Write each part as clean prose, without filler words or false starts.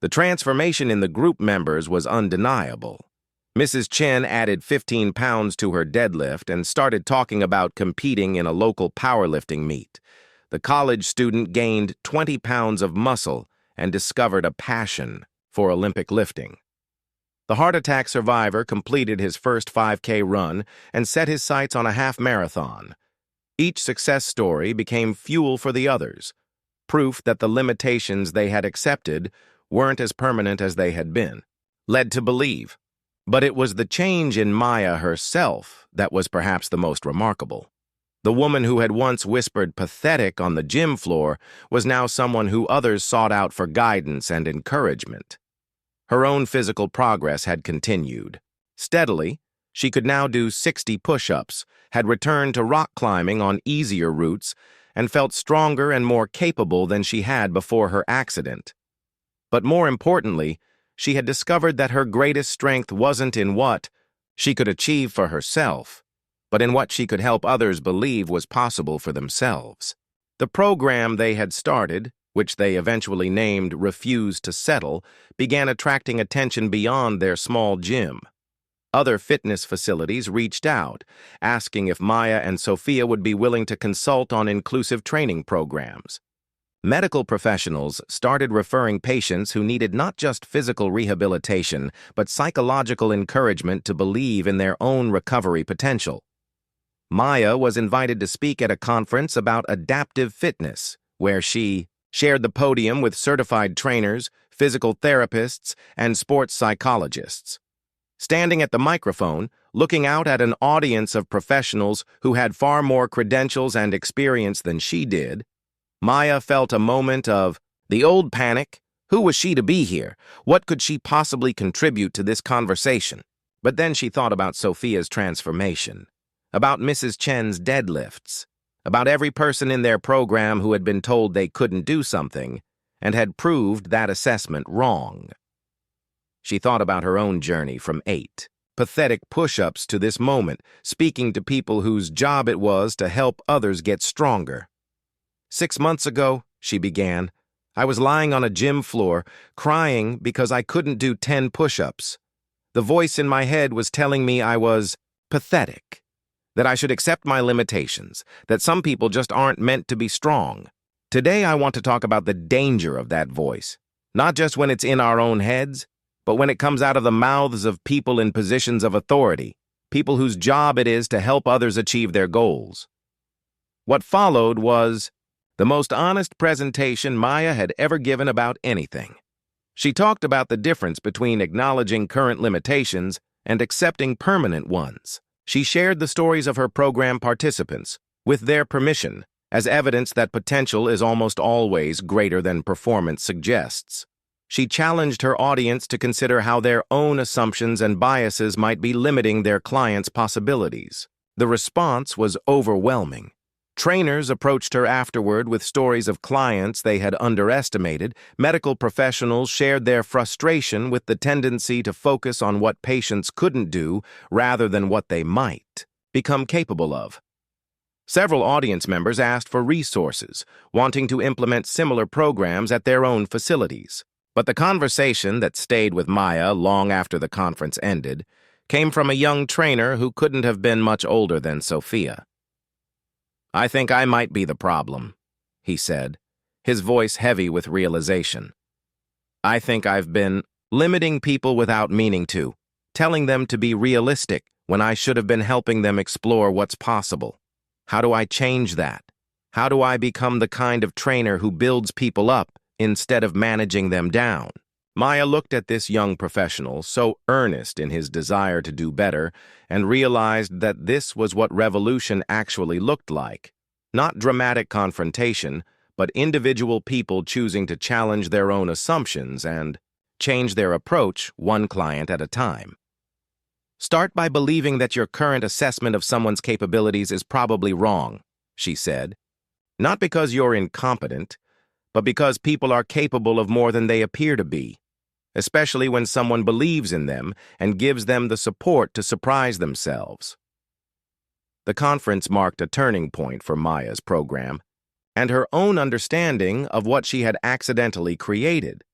The transformation in the group members was undeniable. Mrs. Chen added 15 pounds to her deadlift and started talking about competing in a local powerlifting meet. The college student gained 20 pounds of muscle and discovered a passion for Olympic lifting. The heart attack survivor completed his first 5K run and set his sights on a half marathon. Each success story became fuel for the others, proof that the limitations they had accepted weren't as permanent as they had been, led to believe. But it was the change in Maya herself that was perhaps the most remarkable. The woman who had once whispered pathetic on the gym floor was now someone who others sought out for guidance and encouragement. Her own physical progress had continued. Steadily, she could now do 60 push-ups, had returned to rock climbing on easier routes, and felt stronger and more capable than she had before her accident. But more importantly, she had discovered that her greatest strength wasn't in what she could achieve for herself, but in what she could help others believe was possible for themselves. The program they had started, which they eventually named Refuse to Settle, began attracting attention beyond their small gym. Other fitness facilities reached out, asking if Maya and Sophia would be willing to consult on inclusive training programs. Medical professionals started referring patients who needed not just physical rehabilitation, but psychological encouragement to believe in their own recovery potential. Maya was invited to speak at a conference about adaptive fitness, where she shared the podium with certified trainers, physical therapists, and sports psychologists. Standing at the microphone, looking out at an audience of professionals who had far more credentials and experience than she did, Maya felt a moment of the old panic. Who was she to be here? What could she possibly contribute to this conversation? But then she thought about Sophia's transformation, about Mrs. Chen's deadlifts, about every person in their program who had been told they couldn't do something and had proved that assessment wrong. She thought about her own journey from 8 pathetic push-ups to this moment, speaking to people whose job it was to help others get stronger. 6 months ago, she began, I was lying on a gym floor, crying because I couldn't do 10 push-ups. The voice in my head was telling me I was pathetic, that I should accept my limitations, that some people just aren't meant to be strong. Today I want to talk about the danger of that voice, not just when it's in our own heads, but when it comes out of the mouths of people in positions of authority, people whose job it is to help others achieve their goals. What followed was the most honest presentation Maya had ever given about anything. She talked about the difference between acknowledging current limitations and accepting permanent ones. She shared the stories of her program participants, with their permission, as evidence that potential is almost always greater than performance suggests. She challenged her audience to consider how their own assumptions and biases might be limiting their clients' possibilities. The response was overwhelming. Trainers approached her afterward with stories of clients they had underestimated. Medical professionals shared their frustration with the tendency to focus on what patients couldn't do rather than what they might become capable of. Several audience members asked for resources, wanting to implement similar programs at their own facilities. But the conversation that stayed with Maya long after the conference ended came from a young trainer who couldn't have been much older than Sophia. I think I might be the problem, he said, his voice heavy with realization. I think I've been limiting people without meaning to, telling them to be realistic when I should have been helping them explore what's possible. How do I change that? How do I become the kind of trainer who builds people up instead of managing them down? Maya looked at this young professional, so earnest in his desire to do better, and realized that this was what revolution actually looked like. Not dramatic confrontation, but individual people choosing to challenge their own assumptions and change their approach one client at a time. Start by believing that your current assessment of someone's capabilities is probably wrong, she said. Not because you're incompetent, but because people are capable of more than they appear to be, especially when someone believes in them and gives them the support to surprise themselves. The conference marked a turning point for Maya's program and her own understanding of what she had accidentally created.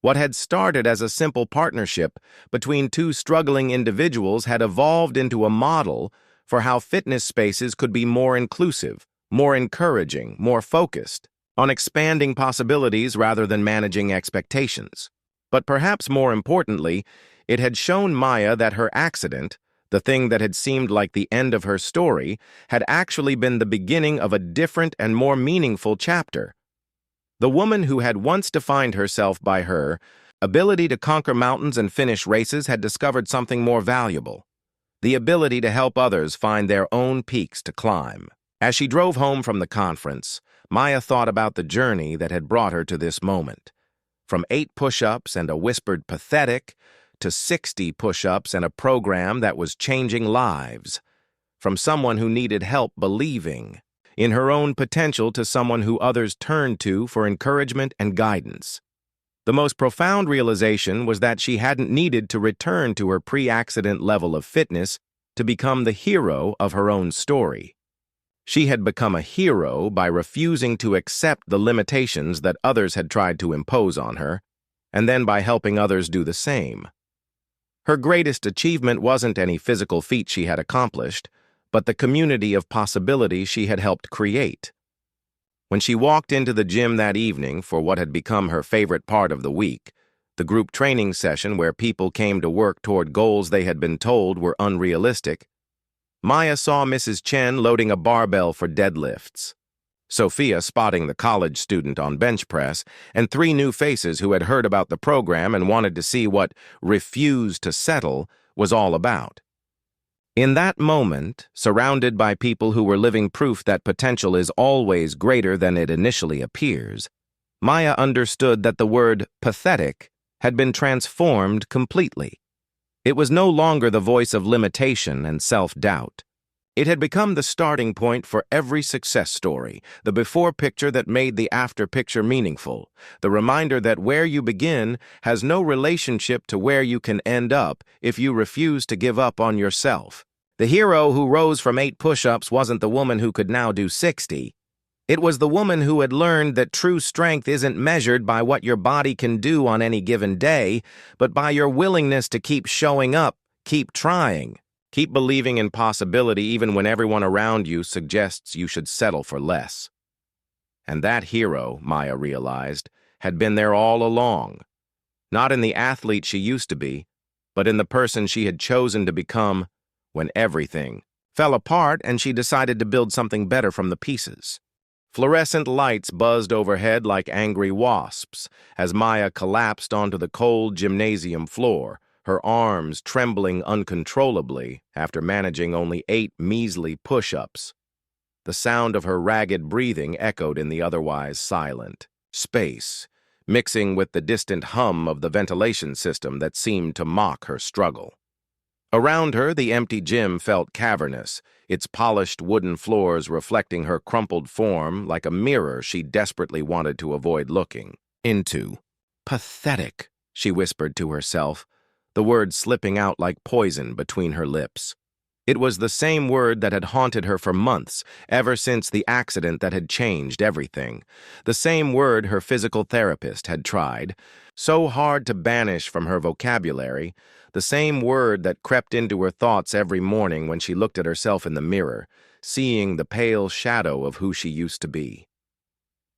What had started as a simple partnership between two struggling individuals had evolved into a model for how fitness spaces could be more inclusive, more encouraging, more focused on expanding possibilities rather than managing expectations. But perhaps more importantly, it had shown Maya that her accident, the thing that had seemed like the end of her story, had actually been the beginning of a different and more meaningful chapter. The woman who had once defined herself by her ability to conquer mountains and finish races had discovered something more valuable: the ability to help others find their own peaks to climb. As she drove home from the conference, Maya thought about the journey that had brought her to this moment. From 8 push-ups and a whispered pathetic to 60 push-ups and a program that was changing lives. From someone who needed help believing in her own potential to someone who others turned to for encouragement and guidance. The most profound realization was that she hadn't needed to return to her pre-accident level of fitness to become the hero of her own story. She had become a hero by refusing to accept the limitations that others had tried to impose on her, and then by helping others do the same. Her greatest achievement wasn't any physical feat she had accomplished, but the community of possibility she had helped create. When she walked into the gym that evening for what had become her favorite part of the week, the group training session where people came to work toward goals they had been told were unrealistic, Maya saw Mrs. Chen loading a barbell for deadlifts, Sophia spotting the college student on bench press, and 3 new faces who had heard about the program and wanted to see what "refuse to settle" was all about. In that moment, surrounded by people who were living proof that potential is always greater than it initially appears, Maya understood that the word pathetic had been transformed completely. It was no longer the voice of limitation and self-doubt. It had become the starting point for every success story, the before picture that made the after picture meaningful, the reminder that where you begin has no relationship to where you can end up if you refuse to give up on yourself. The hero who rose from 8 push-ups wasn't the woman who could now do 60. It was the woman who had learned that true strength isn't measured by what your body can do on any given day, but by your willingness to keep showing up, keep trying. Keep believing in possibility even when everyone around you suggests you should settle for less. And that hero, Maya realized, had been there all along. Not in the athlete she used to be, but in the person she had chosen to become when everything fell apart and she decided to build something better from the pieces. Fluorescent lights buzzed overhead like angry wasps as Maya collapsed onto the cold gymnasium floor, her arms trembling uncontrollably after managing only 8 measly push-ups. The sound of her ragged breathing echoed in the otherwise silent space, mixing with the distant hum of the ventilation system that seemed to mock her struggle. Around her, the empty gym felt cavernous, its polished wooden floors reflecting her crumpled form like a mirror she desperately wanted to avoid looking into. "Pathetic," she whispered to herself, the word slipping out like poison between her lips. It was the same word that had haunted her for months, ever since the accident that had changed everything. The same word her physical therapist had tried so hard to banish from her vocabulary, the same word that crept into her thoughts every morning when she looked at herself in the mirror, seeing the pale shadow of who she used to be.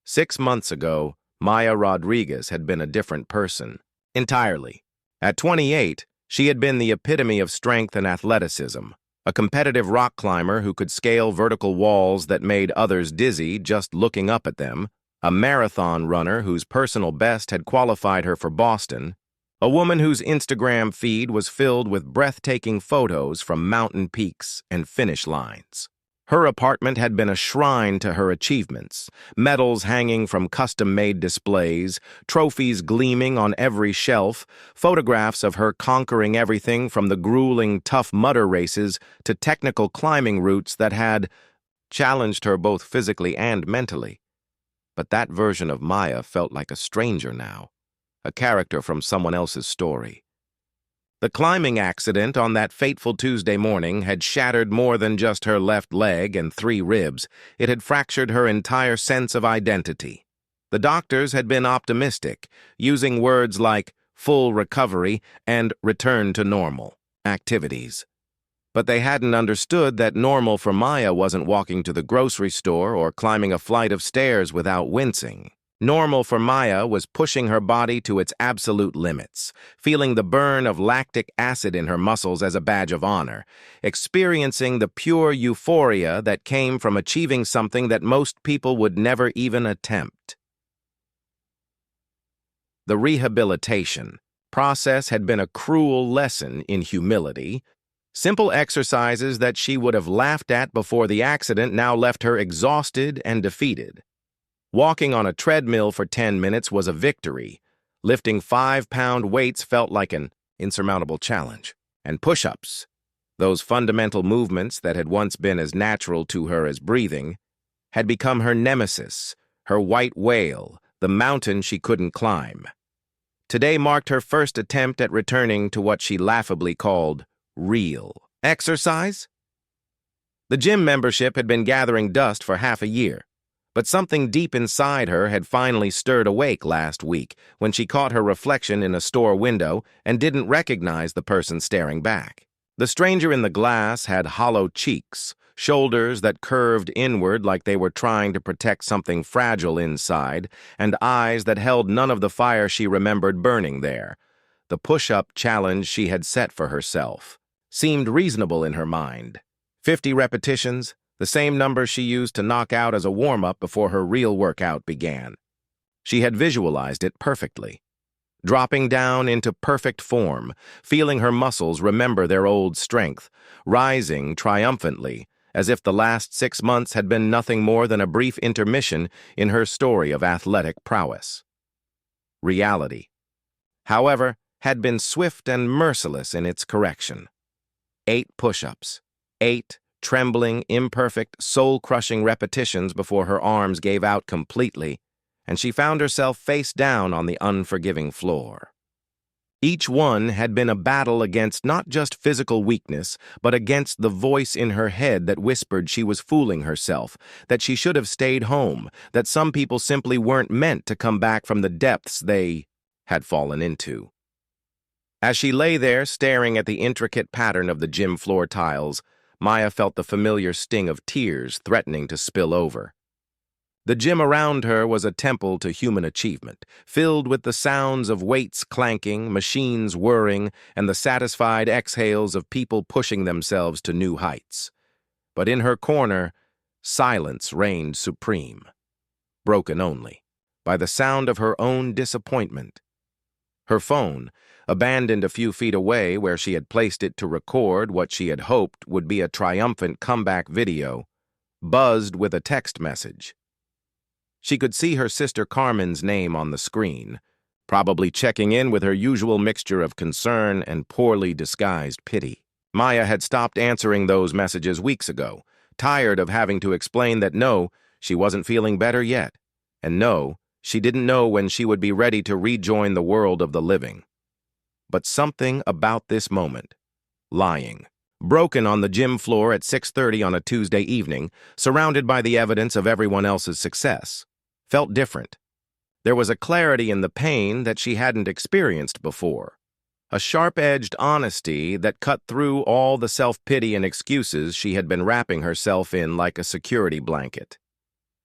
6 months ago, Maya Rodriguez had been a different person, entirely. At 28, she had been the epitome of strength and athleticism, a competitive rock climber who could scale vertical walls that made others dizzy just looking up at them, a marathon runner whose personal best had qualified her for Boston, a woman whose Instagram feed was filled with breathtaking photos from mountain peaks and finish lines. Her apartment had been a shrine to her achievements, medals hanging from custom-made displays, trophies gleaming on every shelf, photographs of her conquering everything from the grueling Tough Mudder races to technical climbing routes that had challenged her both physically and mentally. But that version of Maya felt like a stranger now, a character from someone else's story. The climbing accident on that fateful Tuesday morning had shattered more than just her left leg and 3 ribs. It had fractured her entire sense of identity. The doctors had been optimistic, using words like full recovery and return to normal activities. But they hadn't understood that normal for Maya wasn't walking to the grocery store or climbing a flight of stairs without wincing. Normal for Maya was pushing her body to its absolute limits, feeling the burn of lactic acid in her muscles as a badge of honor, experiencing the pure euphoria that came from achieving something that most people would never even attempt. The rehabilitation process had been a cruel lesson in humility. Simple exercises that she would have laughed at before the accident now left her exhausted and defeated. Walking on a treadmill for 10 minutes was a victory. Lifting 5-pound weights felt like an insurmountable challenge. And push-ups, those fundamental movements that had once been as natural to her as breathing, had become her nemesis, her white whale, the mountain she couldn't climb. Today marked her first attempt at returning to what she laughably called real exercise. The gym membership had been gathering dust for half a year, but something deep inside her had finally stirred awake last week when she caught her reflection in a store window and didn't recognize the person staring back. The stranger in the glass had hollow cheeks, shoulders that curved inward like they were trying to protect something fragile inside, and eyes that held none of the fire she remembered burning there. The push-up challenge she had set for herself seemed reasonable in her mind. 50 repetitions, the same number she used to knock out as a warm-up before her real workout began. She had visualized it perfectly, dropping down into perfect form, feeling her muscles remember their old strength, rising triumphantly, as if the last 6 months had been nothing more than a brief intermission in her story of athletic prowess. Reality, however, had been swift and merciless in its correction. 8 push-ups, 8 trembling, imperfect, soul-crushing repetitions before her arms gave out completely, and she found herself face down on the unforgiving floor. Each one had been a battle against not just physical weakness, but against the voice in her head that whispered she was fooling herself, that she should have stayed home, that some people simply weren't meant to come back from the depths they had fallen into. As she lay there staring at the intricate pattern of the gym floor tiles, Maya felt the familiar sting of tears threatening to spill over. The gym around her was a temple to human achievement, filled with the sounds of weights clanking, machines whirring, and the satisfied exhales of people pushing themselves to new heights. But in her corner, silence reigned supreme, broken only by the sound of her own disappointment. Her phone, abandoned a few feet away where she had placed it to record what she had hoped would be a triumphant comeback video, buzzed with a text message. She could see her sister Carmen's name on the screen, probably checking in with her usual mixture of concern and poorly disguised pity. Maya had stopped answering those messages weeks ago, tired of having to explain that no, she wasn't feeling better yet, and no, she didn't know when she would be ready to rejoin the world of the living. But something about this moment, lying, broken on the gym floor at 6:30 on a Tuesday evening, surrounded by the evidence of everyone else's success, felt different. There was a clarity in the pain that she hadn't experienced before, a sharp-edged honesty that cut through all the self-pity and excuses she had been wrapping herself in like a security blanket.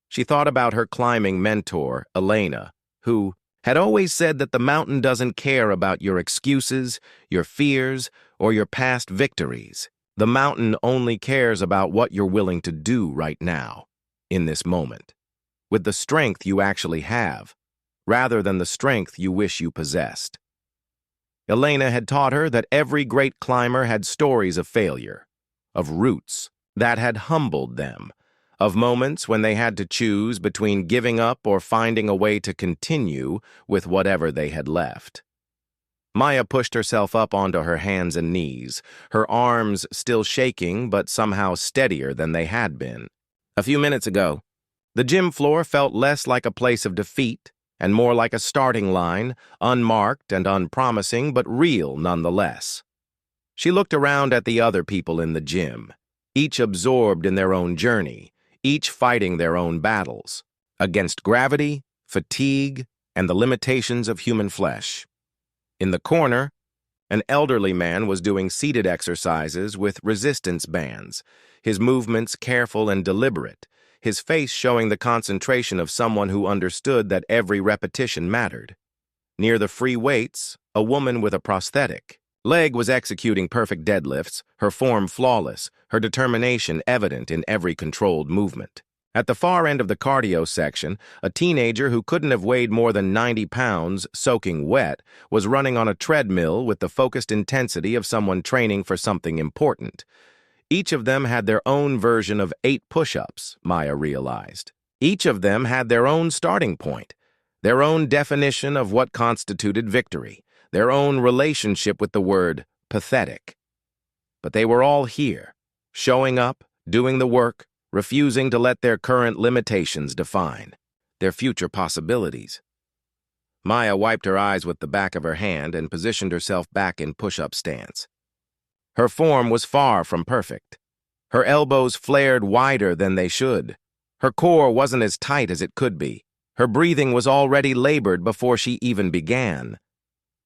She thought about her climbing mentor, Elena, who had always said that the mountain doesn't care about your excuses, your fears, or your past victories. The mountain only cares about what you're willing to do right now, in this moment, with the strength you actually have, rather than the strength you wish you possessed. Elena had taught her that every great climber had stories of failure, of roots that had humbled them, of moments when they had to choose between giving up or finding a way to continue with whatever they had left. Maya pushed herself up onto her hands and knees, her arms still shaking but somehow steadier than they had been. A few minutes ago, the gym floor felt less like a place of defeat and more like a starting line, unmarked and unpromising but real nonetheless. She looked around at the other people in the gym, each absorbed in their own journey, each fighting their own battles, against gravity, fatigue, and the limitations of human flesh. In the corner, an elderly man was doing seated exercises with resistance bands, his movements careful and deliberate, his face showing the concentration of someone who understood that every repetition mattered. Near the free weights, a woman with a prosthetic leg was executing perfect deadlifts, her form flawless, her determination evident in every controlled movement. At the far end of the cardio section, a teenager who couldn't have weighed more than 90 pounds, soaking wet, was running on a treadmill with the focused intensity of someone training for something important. Each of them had their own version of 8 push-ups, Maya realized. Each of them had their own starting point, their own definition of what constituted victory, their own relationship with the word pathetic. But they were all here, showing up, doing the work, refusing to let their current limitations define their future possibilities. Maya wiped her eyes with the back of her hand and positioned herself back in push-up stance. Her form was far from perfect. Her elbows flared wider than they should. Her core wasn't as tight as it could be. Her breathing was already labored before she even began.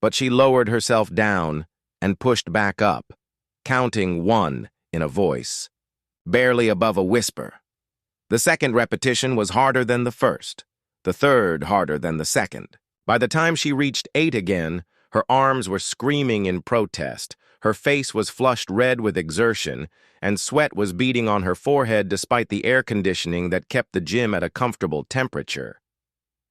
But she lowered herself down and pushed back up, counting 1 in a voice, barely above a whisper. The second repetition was harder than the first, the third harder than the second. By the time she reached 8 again, her arms were screaming in protest, her face was flushed red with exertion, and sweat was beading on her forehead despite the air conditioning that kept the gym at a comfortable temperature.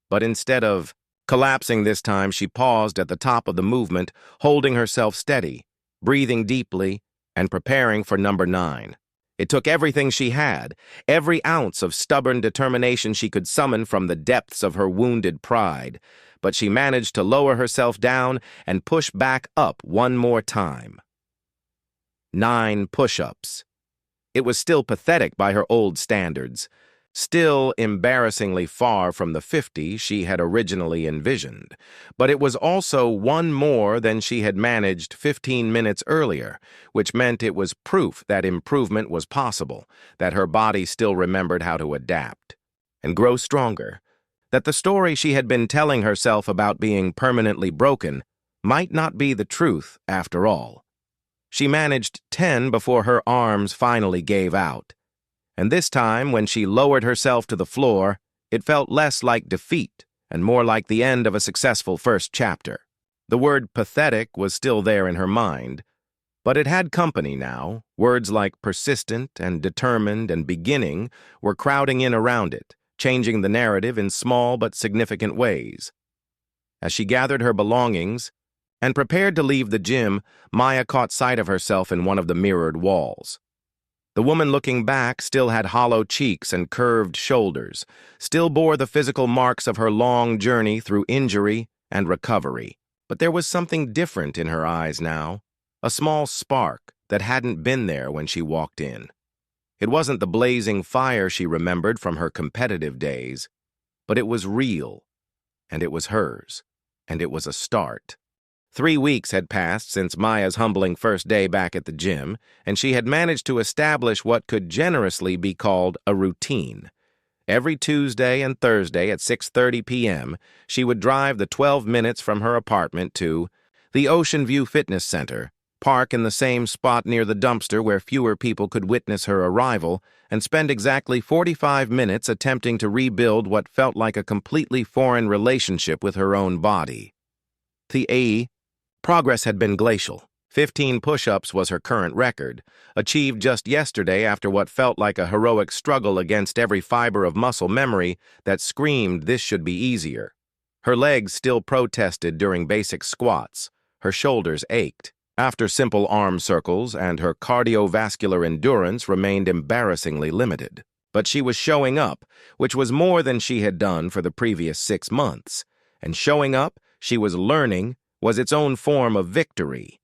But instead of collapsing this time, she paused at the top of the movement, holding herself steady, breathing deeply, and preparing for number 9. It took everything she had, every ounce of stubborn determination she could summon from the depths of her wounded pride, but she managed to lower herself down and push back up one more time. 9 push-ups. It was still pathetic by her old standards, still embarrassingly far from the 50 she had originally envisioned, but it was also 1 more than she had managed 15 minutes earlier, which meant it was proof that improvement was possible, that her body still remembered how to adapt and grow stronger, that the story she had been telling herself about being permanently broken might not be the truth after all. She managed 10 before her arms finally gave out. And this time, when she lowered herself to the floor, it felt less like defeat and more like the end of a successful first chapter. The word pathetic was still there in her mind, but it had company now. Words like persistent and determined and beginning were crowding in around it, changing the narrative in small but significant ways. As she gathered her belongings and prepared to leave the gym, Maya caught sight of herself in one of the mirrored walls. The woman looking back still had hollow cheeks and curved shoulders, still bore the physical marks of her long journey through injury and recovery. But there was something different in her eyes now, a small spark that hadn't been there when she walked in. It wasn't the blazing fire she remembered from her competitive days, but it was real, and it was hers, and it was a start. 3 weeks had passed since Maya's humbling first day back at the gym, and she had managed to establish what could generously be called a routine. Every Tuesday and Thursday at 6:30 p.m., she would drive the 12 minutes from her apartment to the Ocean View Fitness Center, park in the same spot near the dumpster where fewer people could witness her arrival, and spend exactly 45 minutes attempting to rebuild what felt like a completely foreign relationship with her own body. Progress had been glacial. 15 push-ups was her current record, achieved just yesterday after what felt like a heroic struggle against every fiber of muscle memory that screamed this should be easier. Her legs still protested during basic squats. Her shoulders ached after simple arm circles, and her cardiovascular endurance remained embarrassingly limited. But she was showing up, which was more than she had done for the previous 6 months. And showing up, she was learning, was its own form of victory.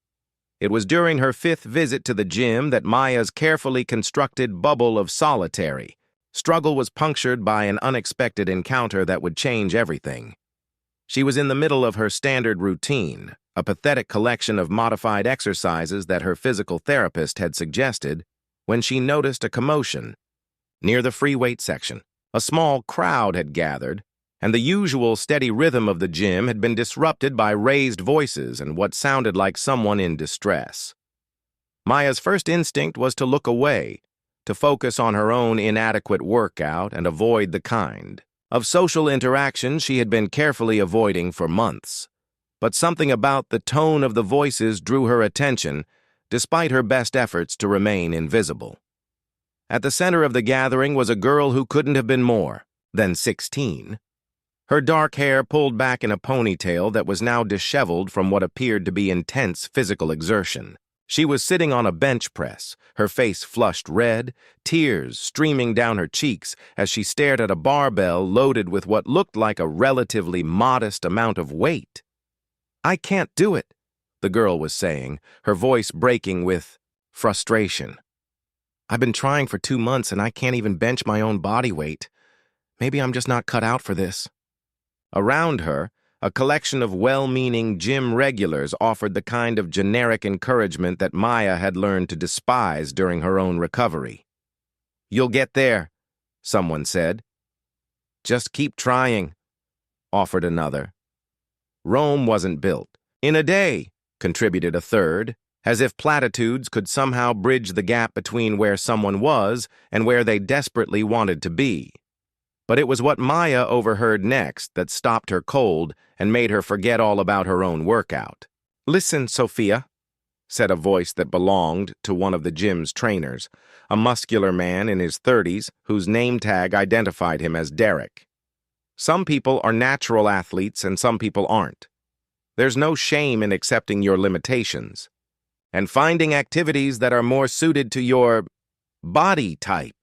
It was during her 5th visit to the gym that Maya's carefully constructed bubble of solitary struggle was punctured by an unexpected encounter that would change everything. She was in the middle of her standard routine, a pathetic collection of modified exercises that her physical therapist had suggested, when she noticed a commotion. Near the free weight section, a small crowd had gathered, and the usual steady rhythm of the gym had been disrupted by raised voices and what sounded like someone in distress. Maya's first instinct was to look away, to focus on her own inadequate workout and avoid the kind of social interaction she had been carefully avoiding for months. But something about the tone of the voices drew her attention, despite her best efforts to remain invisible. At the center of the gathering was a girl who couldn't have been more than 16. Her dark hair pulled back in a ponytail that was now disheveled from what appeared to be intense physical exertion. She was sitting on a bench press, her face flushed red, tears streaming down her cheeks as she stared at a barbell loaded with what looked like a relatively modest amount of weight. "I can't do it," the girl was saying, her voice breaking with frustration. "I've been trying for 2 months and I can't even bench my own body weight. Maybe I'm just not cut out for this." Around her, a collection of well-meaning gym regulars offered the kind of generic encouragement that Maya had learned to despise during her own recovery. "You'll get there," someone said. "Just keep trying," offered another. "Rome wasn't built in a day," contributed a third, as if platitudes could somehow bridge the gap between where someone was and where they desperately wanted to be. But it was what Maya overheard next that stopped her cold and made her forget all about her own workout. "Listen, Sophia," said a voice that belonged to one of the gym's trainers, a muscular man in his 30s whose name tag identified him as Derek. "Some people are natural athletes and some people aren't. There's no shame in accepting your limitations and finding activities that are more suited to your body type."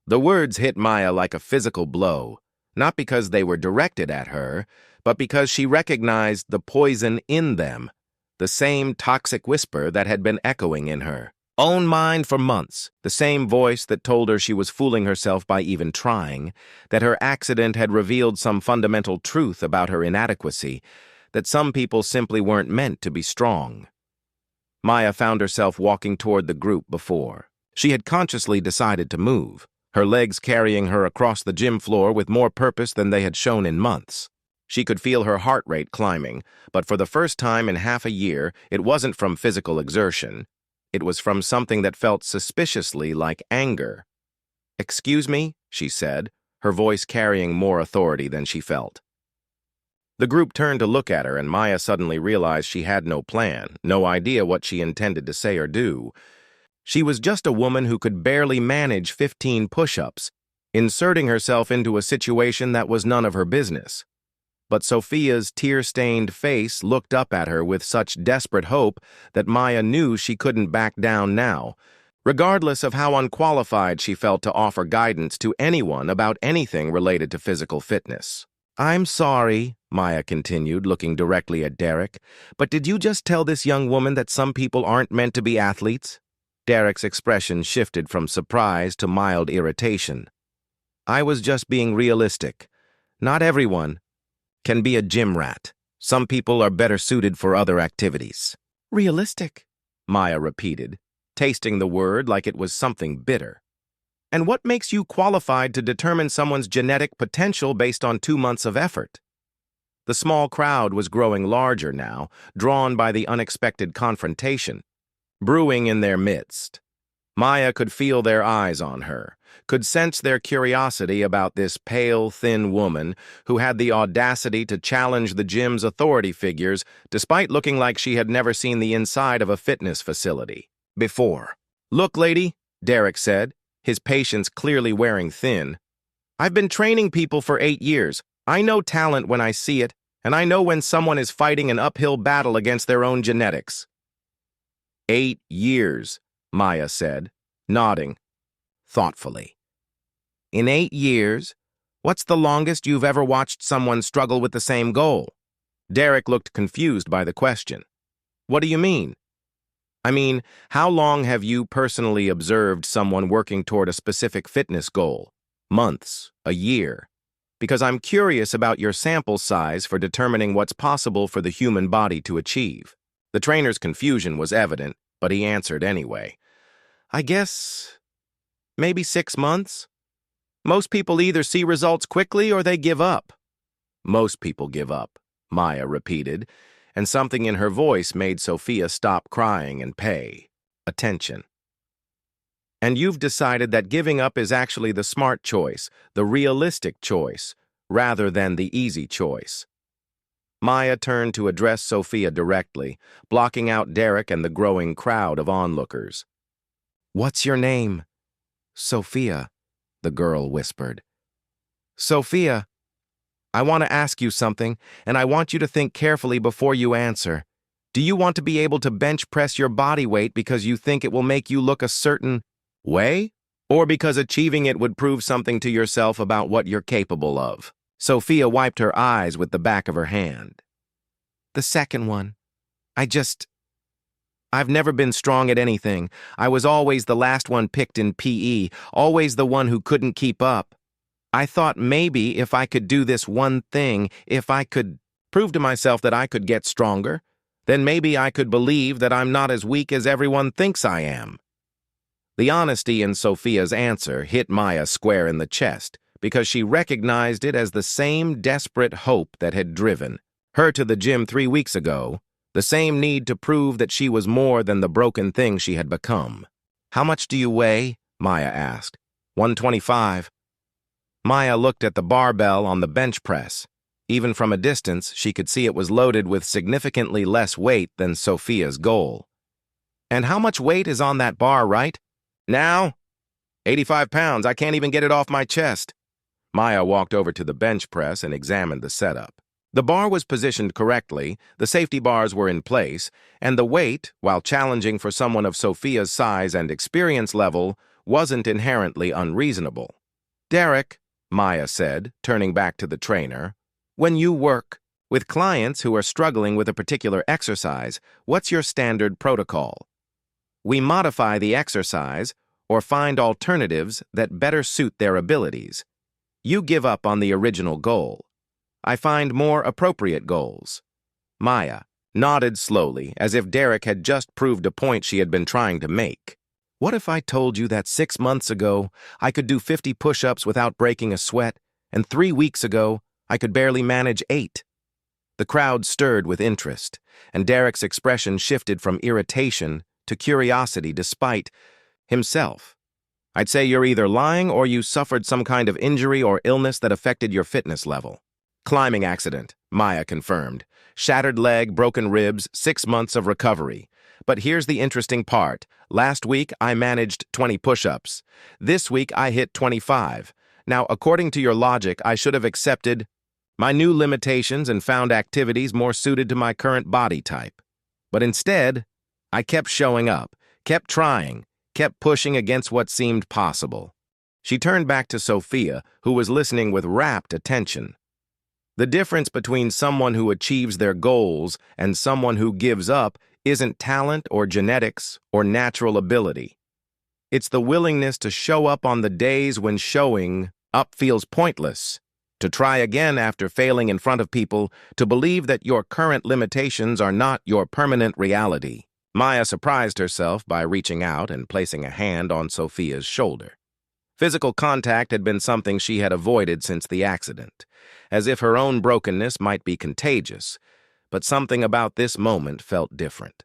The words hit Maya like a physical blow, not because they were directed at her, but because she recognized the poison in them, the same toxic whisper that had been echoing in her own mind for months, the same voice that told her she was fooling herself by even trying, that her accident had revealed some fundamental truth about her inadequacy, that some people simply weren't meant to be strong. Maya found herself walking toward the group before. She had consciously decided to move, her legs carrying her across the gym floor with more purpose than they had shown in months. She could feel her heart rate climbing, but for the first time in half a year, it wasn't from physical exertion. It was from something that felt suspiciously like anger. "Excuse me," she said, her voice carrying more authority than she felt. The group turned to look at her, and Maya suddenly realized she had no plan, no idea what she intended to say or do. She was just a woman who could barely manage 15 push-ups, inserting herself into a situation that was none of her business. But Sophia's tear-stained face looked up at her with such desperate hope that Maya knew she couldn't back down now, regardless of how unqualified she felt to offer guidance to anyone about anything related to physical fitness. "I'm sorry," Maya continued, looking directly at Derek, "but did you just tell this young woman that some people aren't meant to be athletes?" Derek's expression shifted from surprise to mild irritation. "I was just being realistic. Not everyone can be a gym rat. Some people are better suited for other activities." "Realistic," Maya repeated, tasting the word like it was something bitter. "And what makes you qualified to determine someone's genetic potential based on 2 months of effort?" The small crowd was growing larger now, drawn by the unexpected confrontation brewing in their midst. Maya could feel their eyes on her, could sense their curiosity about this pale, thin woman who had the audacity to challenge the gym's authority figures despite looking like she had never seen the inside of a fitness facility before. "Look, lady," Derek said, his patience clearly wearing thin. "I've been training people for 8 years. I know talent when I see it, and I know when someone is fighting an uphill battle against their own genetics." 8 years, Maya said, nodding thoughtfully. "In 8 years, what's the longest you've ever watched someone struggle with the same goal?" Derek looked confused by the question. "What do you mean?" "I mean, how long have you personally observed someone working toward a specific fitness goal? Months, a year? Because I'm curious about your sample size for determining what's possible for the human body to achieve." The trainer's confusion was evident, but he answered anyway. "I guess maybe 6 months. Most people either see results quickly or they give up." Most people give up, Maya repeated, and something in her voice made Sophia stop crying and pay attention. And you've decided that giving up is actually the smart choice, the realistic choice, rather than the easy choice. Maya turned to address Sophia directly, blocking out Derek and the growing crowd of onlookers. "What's your name?" "Sophia," the girl whispered. "Sophia, I want to ask you something, and I want you to think carefully before you answer. Do you want to be able to bench press your body weight because you think it will make you look a certain way? Or because achieving it would prove something to yourself about what you're capable of?" Sophia wiped her eyes with the back of her hand. "The second one. I've never been strong at anything. I was always the last one picked in PE, always the one who couldn't keep up. I thought maybe if I could do this one thing, if I could prove to myself that I could get stronger, then maybe I could believe that I'm not as weak as everyone thinks I am." The honesty in Sophia's answer hit Maya square in the chest because she recognized it as the same desperate hope that had driven her to the gym 3 weeks ago, the same need to prove that she was more than the broken thing she had become. "How much do you weigh?" Maya asked. 125. Maya looked at the barbell on the bench press. Even from a distance, she could see it was loaded with significantly less weight than Sophia's goal. "And how much weight is on that bar, right now?" 85 pounds. I can't even get it off my chest." Maya walked over to the bench press and examined the setup. The bar was positioned correctly, the safety bars were in place, and the weight, while challenging for someone of Sophia's size and experience level, wasn't inherently unreasonable. "Derek," Maya said, turning back to the trainer, "when you work with clients who are struggling with a particular exercise, what's your standard protocol?" "We modify the exercise or find alternatives that better suit their abilities. You give up on the original goal. I find more appropriate goals." Maya nodded slowly, as if Derek had just proved a point she had been trying to make. "What if I told you that 6 months ago I could do 50 push-ups without breaking a sweat, and 3 weeks ago I could barely manage 8? The crowd stirred with interest, and Derek's expression shifted from irritation to curiosity despite himself. "I'd say you're either lying or you suffered some kind of injury or illness that affected your fitness level." "Climbing accident," Maya confirmed. "Shattered leg, broken ribs, 6 months of recovery. But here's the interesting part. Last week, I managed 20 push-ups. This week, I hit 25. Now, according to your logic, I should have accepted my new limitations and found activities more suited to my current body type. But instead, I kept showing up, kept trying, kept pushing against what seemed possible." She turned back to Sophia, who was listening with rapt attention. "The difference between someone who achieves their goals and someone who gives up isn't talent or genetics or natural ability. It's the willingness to show up on the days when showing up feels pointless, to try again after failing in front of people, to believe that your current limitations are not your permanent reality." Maya surprised herself by reaching out and placing a hand on Sophia's shoulder. Physical contact had been something she had avoided since the accident, as if her own brokenness might be contagious, but something about this moment felt different.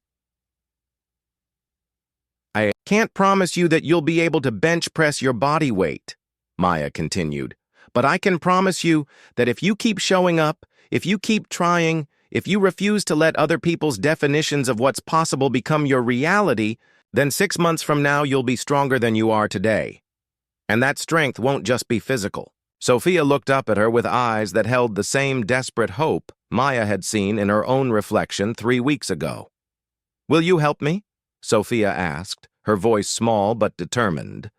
"I can't promise you that you'll be able to bench press your body weight," Maya continued, "but I can promise you that if you keep showing up, if you keep trying, if you refuse to let other people's definitions of what's possible become your reality, then 6 months from now you'll be stronger than you are today. And that strength won't just be physical." Sophia looked up at her with eyes that held the same desperate hope Maya had seen in her own reflection 3 weeks ago. "Will you help me?" Sophia asked, her voice small but determined.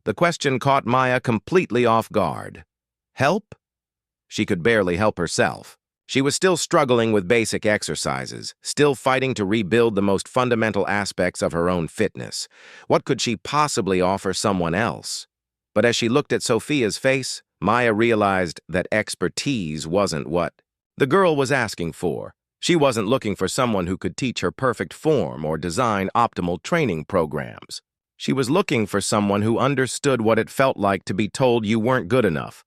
The question caught Maya completely off guard. Help? She could barely help herself. She was still struggling with basic exercises, still fighting to rebuild the most fundamental aspects of her own fitness. What could she possibly offer someone else? But as she looked at Sophia's face, Maya realized that expertise wasn't what the girl was asking for. She wasn't looking for someone who could teach her perfect form or design optimal training programs. She was looking for someone who understood what it felt like to be told you weren't good enough.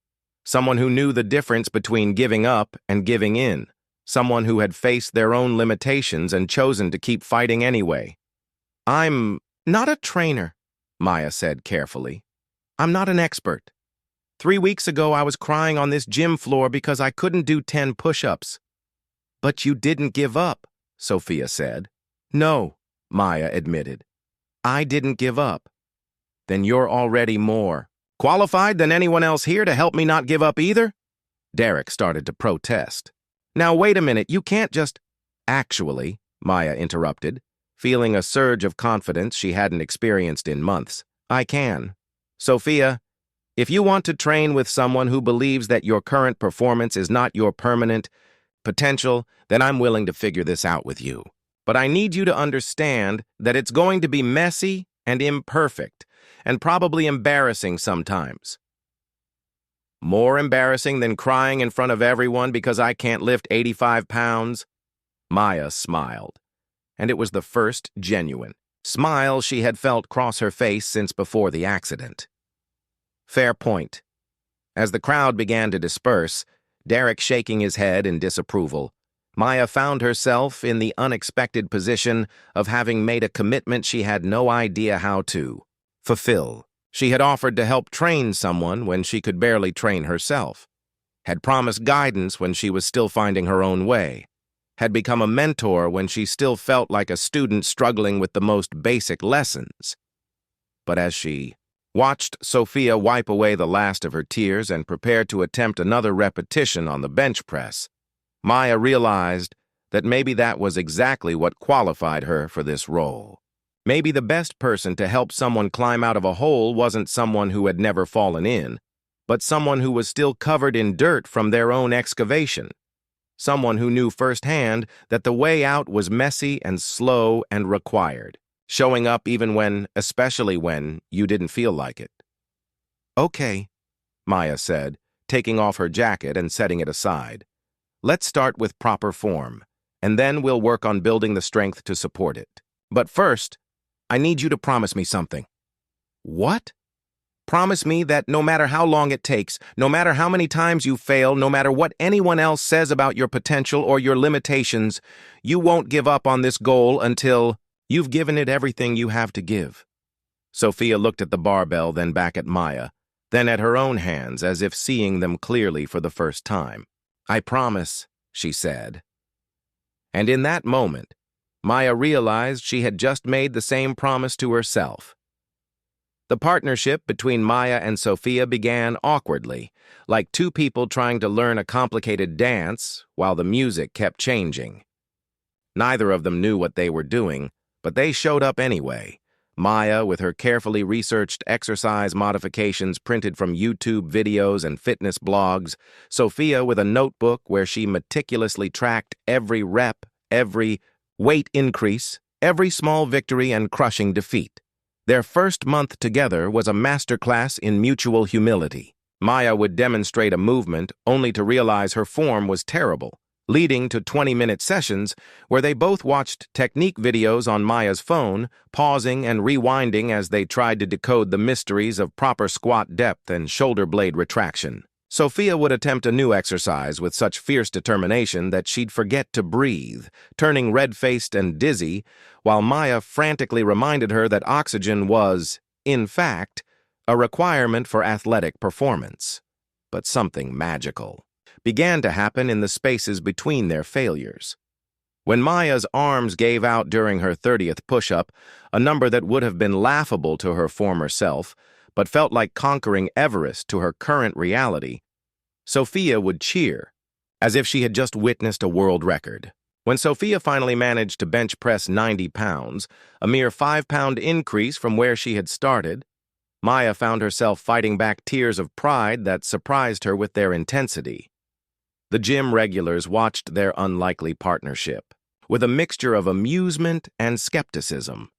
Someone who knew the difference between giving up and giving in. Someone who had faced their own limitations and chosen to keep fighting anyway. "I'm not a trainer," Maya said carefully. "I'm not an expert. 3 weeks ago, I was crying on this gym floor because I couldn't do 10 push-ups." "But you didn't give up," Sophia said. "No," Maya admitted. "I didn't give up." "Then you're already more qualified than anyone else here to help me not give up either?" Derek started to protest. "Now wait a minute, you can't just—" "Actually," Maya interrupted, feeling a surge of confidence she hadn't experienced in months, "I can. Sophia, if you want to train with someone who believes that your current performance is not your permanent potential, then I'm willing to figure this out with you. But I need you to understand that it's going to be messy and imperfect, and probably embarrassing sometimes. More embarrassing than crying in front of everyone because I can't lift 85 pounds? Maya smiled, and it was the first genuine smile she had felt cross her face since before the accident. Fair point. As the crowd began to disperse, Derek shaking his head in disapproval, Maya found herself in the unexpected position of having made a commitment she had no idea how to fulfill. She had offered to help train someone when she could barely train herself, had promised guidance when she was still finding her own way, had become a mentor when she still felt like a student struggling with the most basic lessons. But as she watched Sophia wipe away the last of her tears and prepare to attempt another repetition on the bench press, Maya realized that maybe that was exactly what qualified her for this role. Maybe the best person to help someone climb out of a hole wasn't someone who had never fallen in, but someone who was still covered in dirt from their own excavation. Someone who knew firsthand that the way out was messy and slow and required, showing up even when, especially when, you didn't feel like it. "Okay," Maya said, taking off her jacket and setting it aside. "Let's start with proper form, and then we'll work on building the strength to support it. But first, I need you to promise me something." "What?" "Promise me that no matter how long it takes, no matter how many times you fail, no matter what anyone else says about your potential or your limitations, you won't give up on this goal until you've given it everything you have to give." Sophia looked at the barbell, then back at Maya, then at her own hands as if seeing them clearly for the first time. "I promise," she said. And in that moment, Maya realized she had just made the same promise to herself. The partnership between Maya and Sophia began awkwardly, like two people trying to learn a complicated dance while the music kept changing. Neither of them knew what they were doing, but they showed up anyway. Maya with her carefully researched exercise modifications printed from YouTube videos and fitness blogs, Sophia with a notebook where she meticulously tracked every rep, every weight increase, every small victory and crushing defeat. Their first month together was a masterclass in mutual humility. Maya would demonstrate a movement only to realize her form was terrible, leading to 20-minute sessions where they both watched technique videos on Maya's phone, pausing and rewinding as they tried to decode the mysteries of proper squat depth and shoulder blade retraction. Sophia would attempt a new exercise with such fierce determination that she'd forget to breathe, turning red-faced and dizzy, while Maya frantically reminded her that oxygen was, in fact, a requirement for athletic performance. But something magical began to happen in the spaces between their failures. When Maya's arms gave out during her 30th push-up, a number that would have been laughable to her former self, but felt like conquering Everest to her current reality, Sophia would cheer, as if she had just witnessed a world record. When Sophia finally managed to bench press 90 pounds, a mere 5-pound increase from where she had started, Maya found herself fighting back tears of pride that surprised her with their intensity. The gym regulars watched their unlikely partnership with a mixture of amusement and skepticism.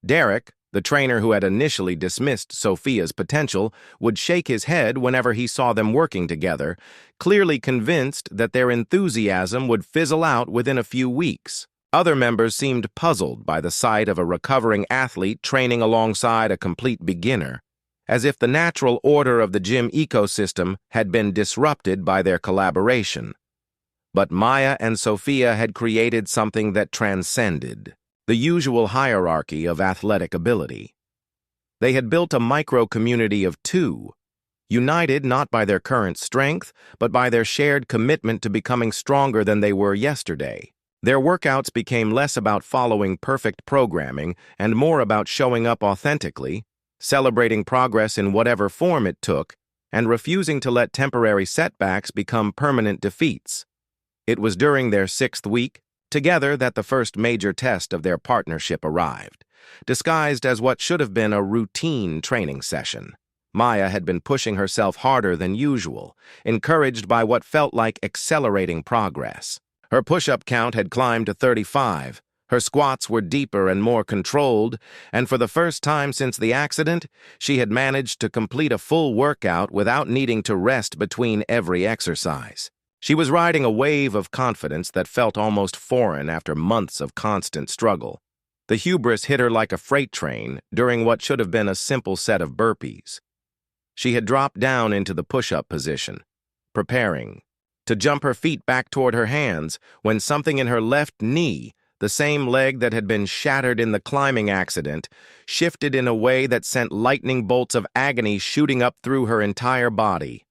Derek, the trainer who had initially dismissed Sophia's potential, would shake his head whenever he saw them working together, clearly convinced that their enthusiasm would fizzle out within a few weeks. Other members seemed puzzled by the sight of a recovering athlete training alongside a complete beginner, as if the natural order of the gym ecosystem had been disrupted by their collaboration. But Maya and Sophia had created something that transcended the usual hierarchy of athletic ability. They had built a micro-community of two, united not by their current strength, but by their shared commitment to becoming stronger than they were yesterday. Their workouts became less about following perfect programming and more about showing up authentically, celebrating progress in whatever form it took, and refusing to let temporary setbacks become permanent defeats. It was during their 6th week together that the first major test of their partnership arrived, disguised as what should have been a routine training session. Maya had been pushing herself harder than usual, encouraged by what felt like accelerating progress. Her push-up count had climbed to 35, her squats were deeper and more controlled, and for the first time since the accident, she had managed to complete a full workout without needing to rest between every exercise. She was riding a wave of confidence that felt almost foreign after months of constant struggle. The hubris hit her like a freight train during what should have been a simple set of burpees. She had dropped down into the push-up position, preparing to jump her feet back toward her hands when something in her left knee, the same leg that had been shattered in the climbing accident, shifted in a way that sent lightning bolts of agony shooting up through her entire body.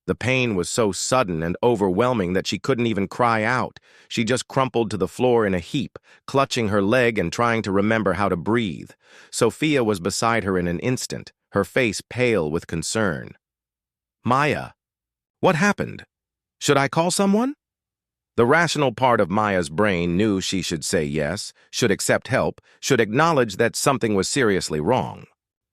The pain was so sudden and overwhelming that she couldn't even cry out. She just crumpled to the floor in a heap, clutching her leg and trying to remember how to breathe. Sophia was beside her in an instant, her face pale with concern. "Maya, what happened? Should I call someone?" The rational part of Maya's brain knew she should say yes, should accept help, should acknowledge that something was seriously wrong.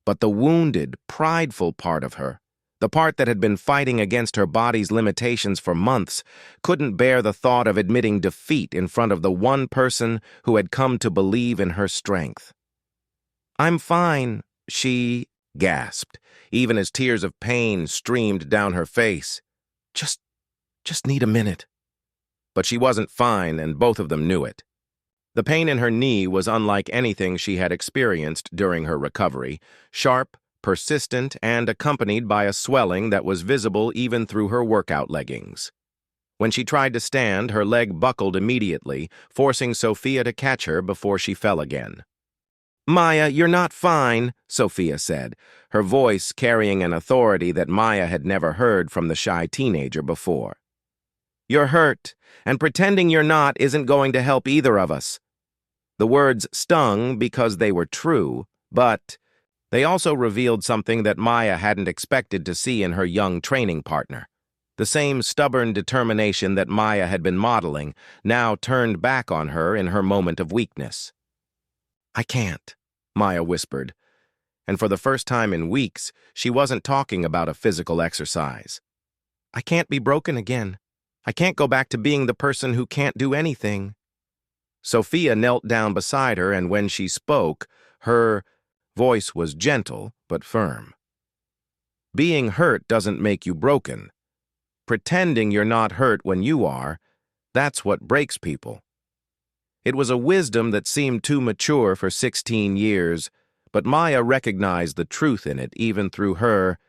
But the wounded, prideful part of her, the part that had been fighting against her body's limitations for months, couldn't bear the thought of admitting defeat in front of the one person who had come to believe in her strength. "I'm fine," she gasped, even as tears of pain streamed down her face. Just need a minute." But she wasn't fine, and both of them knew it. The pain in her knee was unlike anything she had experienced during her recovery, sharp, persistent, and accompanied by a swelling that was visible even through her workout leggings. When she tried to stand, her leg buckled immediately, forcing Sophia to catch her before she fell again. "Maya, you're not fine," Sophia said, her voice carrying an authority that Maya had never heard from the shy teenager before. "You're hurt, and pretending you're not isn't going to help either of us." The words stung because they were true, but they also revealed something that Maya hadn't expected to see in her young training partner. The same stubborn determination that Maya had been modeling now turned back on her in her moment of weakness. "I can't," Maya whispered, and for the first time in weeks, she wasn't talking about a physical exercise. "I can't be broken again. I can't go back to being the person who can't do anything." Sophia knelt down beside her, and when she spoke, her voice was gentle but firm. "Being hurt doesn't make you broken. Pretending you're not hurt when you are, that's what breaks people." It was a wisdom that seemed too mature for 16 years, but Maya recognized the truth in it even through her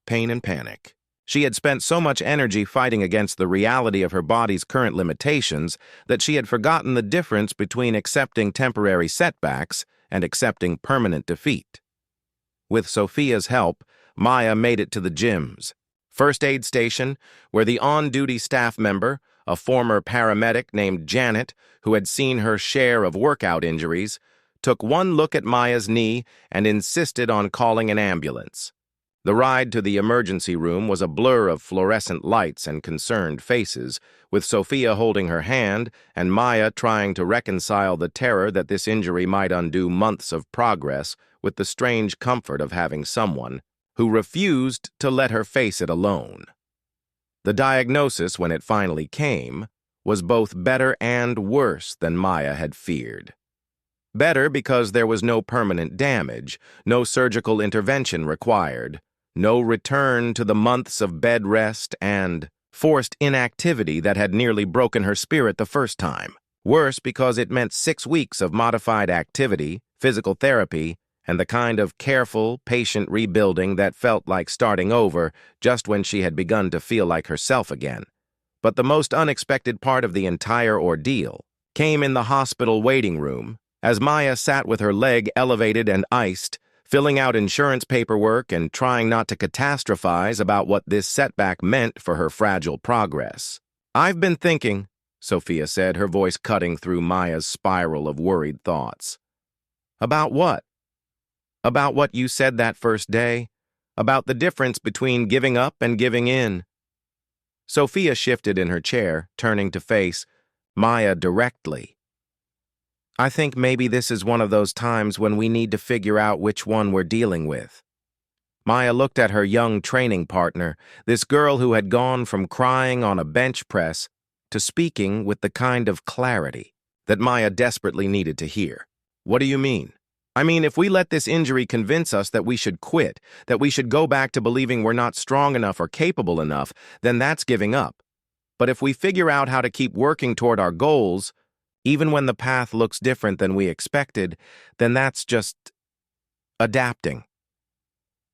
pain and panic. She had spent so much energy fighting against the reality of her body's current limitations that she had forgotten the difference between accepting temporary setbacks and accepting permanent defeat. With Sophia's help, Maya made it to the gym's first aid station, where the on-duty staff member, a former paramedic named Janet, who had seen her share of workout injuries, took one look at Maya's knee and insisted on calling an ambulance. The ride to the emergency room was a blur of fluorescent lights and concerned faces, with Sophia holding her hand and Maya trying to reconcile the terror that this injury might undo months of progress with the strange comfort of having someone who refused to let her face it alone. The diagnosis, when it finally came, was both better and worse than Maya had feared. Better because there was no permanent damage, no surgical intervention required, no return to the months of bed rest and forced inactivity that had nearly broken her spirit the first time. Worse because it meant 6 weeks of modified activity, physical therapy, and the kind of careful, patient rebuilding that felt like starting over just when she had begun to feel like herself again. But the most unexpected part of the entire ordeal came in the hospital waiting room, as Maya sat with her leg elevated and iced, filling out insurance paperwork and trying not to catastrophize about what this setback meant for her fragile progress. "I've been thinking," Sophia said, her voice cutting through Maya's spiral of worried thoughts. "About what?" "About what you said that first day. About the difference between giving up and giving in." Sophia shifted in her chair, turning to face Maya directly. "I think maybe this is one of those times when we need to figure out which one we're dealing with." Maya looked at her young training partner, this girl who had gone from crying on a bench press to speaking with the kind of clarity that Maya desperately needed to hear. "What do you mean?" "I mean, if we let this injury convince us that we should quit, that we should go back to believing we're not strong enough or capable enough, then that's giving up. But if we figure out how to keep working toward our goals, even when the path looks different than we expected, then that's just adapting."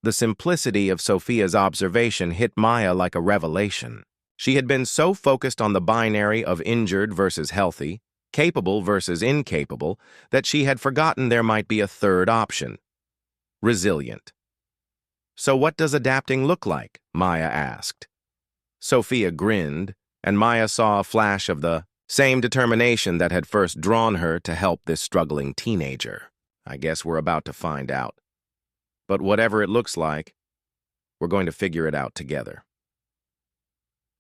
The simplicity of Sophia's observation hit Maya like a revelation. She had been so focused on the binary of injured versus healthy, capable versus incapable, that she had forgotten there might be a third option: resilient. "So what does adapting look like?" Maya asked. Sophia grinned, and Maya saw a flash of the same determination that had first drawn her to help this struggling teenager. "I guess we're about to find out. But whatever it looks like, we're going to figure it out together."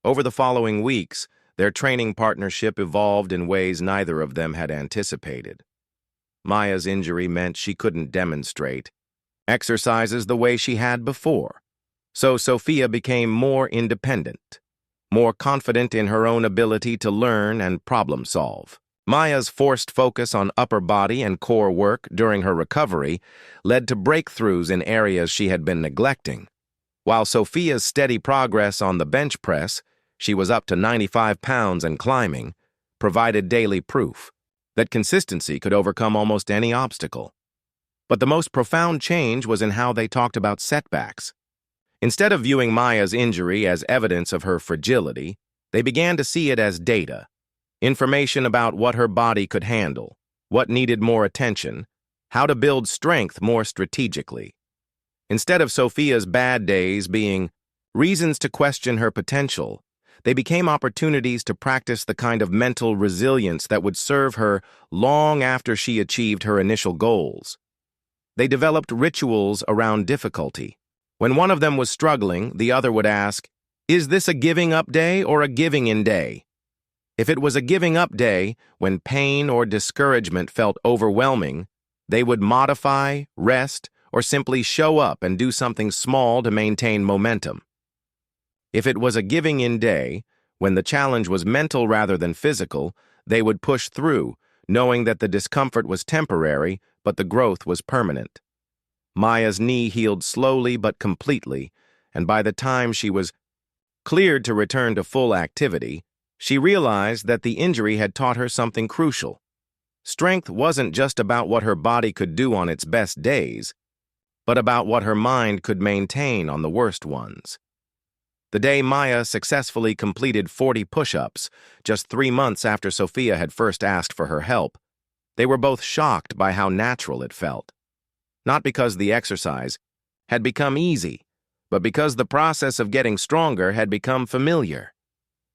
Over the following weeks, their training partnership evolved in ways neither of them had anticipated. Maya's injury meant she couldn't demonstrate exercises the way she had before, so Sophia became more independent, more confident in her own ability to learn and problem solve. Maya's forced focus on upper body and core work during her recovery led to breakthroughs in areas she had been neglecting, while Sophia's steady progress on the bench press, she was up to 95 pounds and climbing, provided daily proof that consistency could overcome almost any obstacle. But the most profound change was in how they talked about setbacks. Instead of viewing Maya's injury as evidence of her fragility, they began to see it as data, information about what her body could handle, what needed more attention, how to build strength more strategically. Instead of Sophia's bad days being reasons to question her potential, they became opportunities to practice the kind of mental resilience that would serve her long after she achieved her initial goals. They developed rituals around difficulty. When one of them was struggling, the other would ask, "Is this a giving up day or a giving in day?" If it was a giving up day, when pain or discouragement felt overwhelming, they would modify, rest, or simply show up and do something small to maintain momentum. If it was a giving in day, when the challenge was mental rather than physical, they would push through, knowing that the discomfort was temporary, but the growth was permanent. Maya's knee healed slowly but completely, and by the time she was cleared to return to full activity, she realized that the injury had taught her something crucial. Strength wasn't just about what her body could do on its best days, but about what her mind could maintain on the worst ones. The day Maya successfully completed 40 push-ups, just 3 months after Sophia had first asked for her help, they were both shocked by how natural it felt. Not because the exercise had become easy, but because the process of getting stronger had become familiar.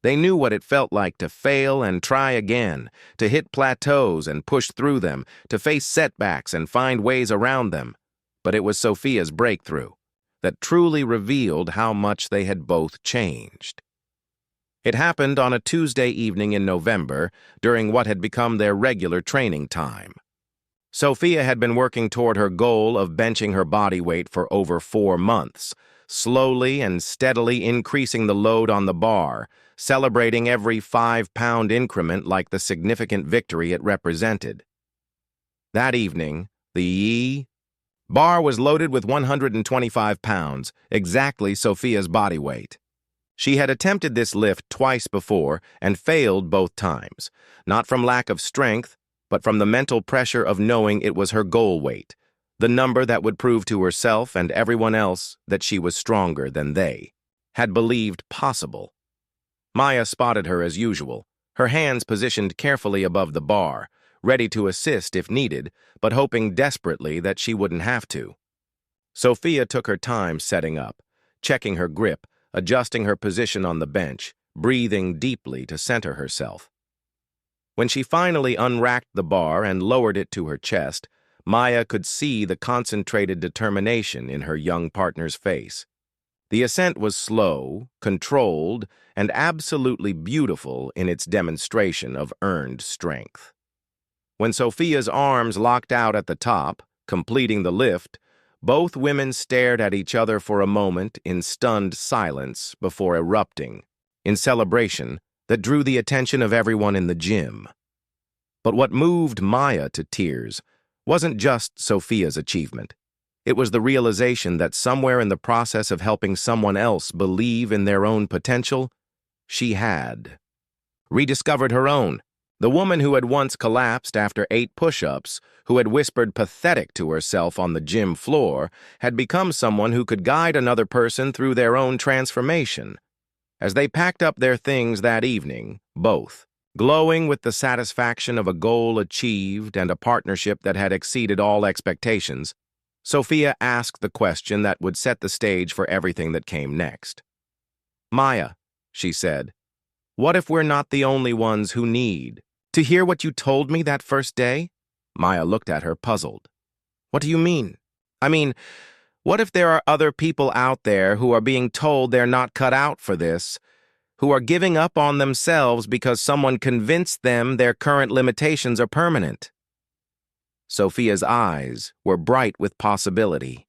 They knew what it felt like to fail and try again, to hit plateaus and push through them, to face setbacks and find ways around them. But it was Sophia's breakthrough that truly revealed how much they had both changed. It happened on a Tuesday evening in November, during what had become their regular training time. Sophia had been working toward her goal of benching her body weight for over 4 months, slowly and steadily increasing the load on the bar, celebrating every 5-pound increment like the significant victory it represented. That evening, the bar was loaded with 125 pounds, exactly Sophia's body weight. She had attempted this lift twice before and failed both times, not from lack of strength, but from the mental pressure of knowing it was her goal weight, the number that would prove to herself and everyone else that she was stronger than they had believed possible. Maya spotted her as usual, her hands positioned carefully above the bar, ready to assist if needed, but hoping desperately that she wouldn't have to. Sophia took her time setting up, checking her grip, adjusting her position on the bench, breathing deeply to center herself. When she finally unracked the bar and lowered it to her chest, Maya could see the concentrated determination in her young partner's face. The ascent was slow, controlled, and absolutely beautiful in its demonstration of earned strength. When Sophia's arms locked out at the top, completing the lift, both women stared at each other for a moment in stunned silence before erupting, in celebration that drew the attention of everyone in the gym. But what moved Maya to tears wasn't just Sophia's achievement. It was the realization that somewhere in the process of helping someone else believe in their own potential, she had rediscovered her own. The woman who had once collapsed after 8 push-ups, who had whispered pathetic to herself on the gym floor, had become someone who could guide another person through their own transformation. As they packed up their things that evening, both, glowing with the satisfaction of a goal achieved and a partnership that had exceeded all expectations, Sophia asked the question that would set the stage for everything that came next. "Maya," she said, "what if we're not the only ones who need to hear what you told me that first day?" Maya looked at her, puzzled. "What do you mean?" "I mean, what if there are other people out there who are being told they're not cut out for this, who are giving up on themselves because someone convinced them their current limitations are permanent?" Sophia's eyes were bright with possibility.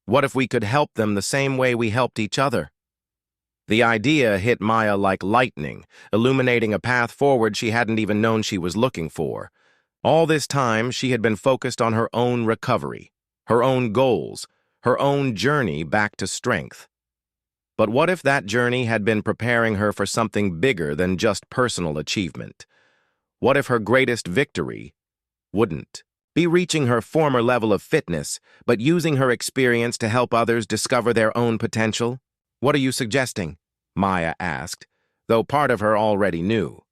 What if we could help them the same way we helped each other? The idea hit Maya like lightning, illuminating a path forward she hadn't even known she was looking for. All this time, she had been focused on her own recovery, her own goals, her own journey back to strength. But what if that journey had been preparing her for something bigger than just personal achievement? What if her greatest victory wouldn't be reaching her former level of fitness, but using her experience to help others discover their own potential? "What are you suggesting?" Maya asked, though part of her already knew.